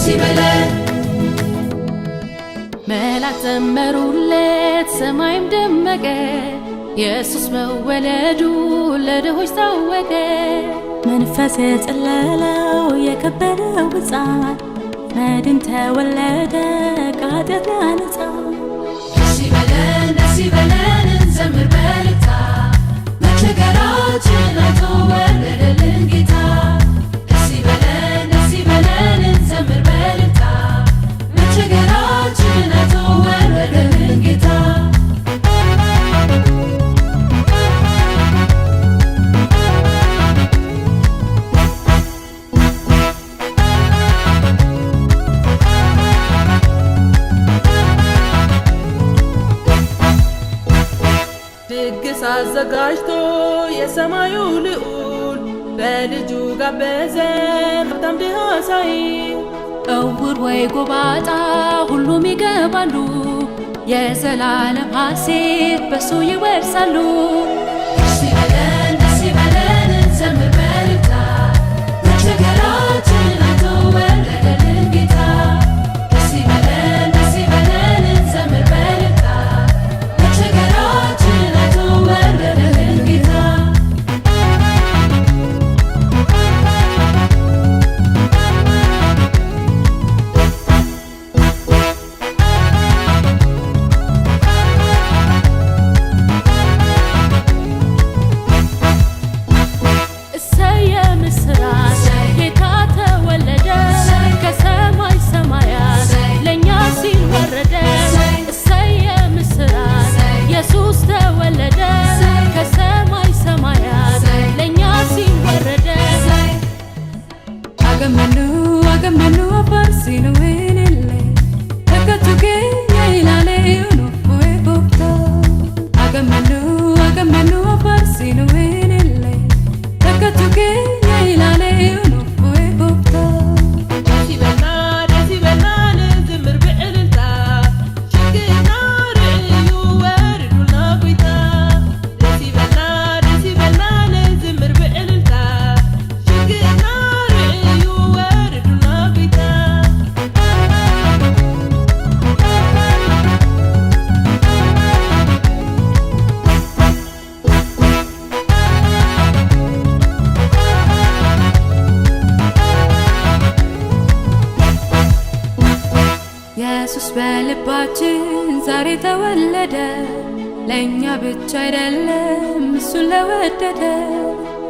ይበለን መላእክት ዘመሩለት ሰማይም ደመቀ ኢየሱስ መወለዱ ለድሆች ታወቀ መንፈስ የጸለለው የከበረው ሕፃን መድን ተወለደ ከኃጢአት ሊያነጻ ደስ ይበለን እንዘምር በልልታ መቸገራችን አይቶ ወረደልን ጌታ ደስ ይበለን እንዘምር በልልታ መቸገራችን አይቶ ወረደልን ጌታ ድግስ አዘጋጅቶ የሰማዩ ልዑል በልጁ ጋበዘን ሀብታም ድሃ ሳይል እውር ወይ ጎባጣ ሁሉም ይገባሉ የዘላለም ሐሴት በሱ ይወርሳሉ ደስ ይበለን እንዘምር በልልታ መቸገራችን አይቶ ወረደልን ጌታ ደስ ይበለን እንዘምር በልልታ መቸገራችን አይቶ ወረደልን ጌታ Agamenu aparsinu inille Takatu kenya ilale unufu ebukta Agamenu aparsinu inille Takatu kenya ilale unufu ebukta ደስ ይበለን እንዘምር በእልልታ ሸክና ርዕዩ ወርዱና ጎይታ ደስ ይበለን እንዘምር በእልልታ ሸክና ርዕዩ ወርዱና ጎይታ ኢየሱስ በልባችን ዛሬ ተወለደ ለእኛ ብቻ አይደለም እሱን ለወደደ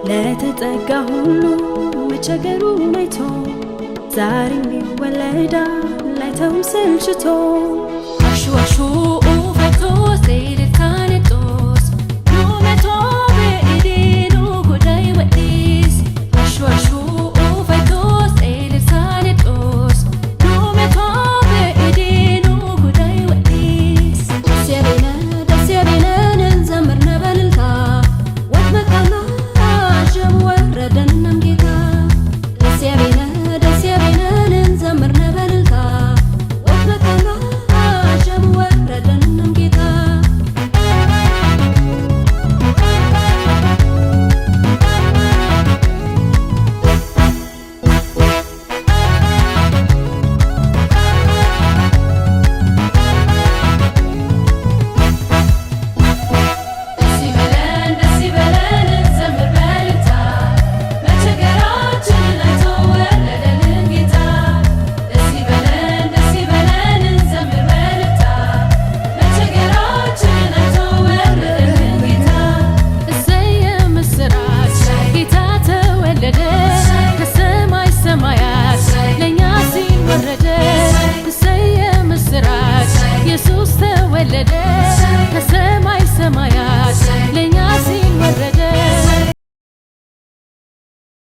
ለተጠጋ ሁሉ መቸገሩን አይቶ ዛሬም ይወለዳል አይተውም ሰልችቶ አሹ ፈቶ ሴልታ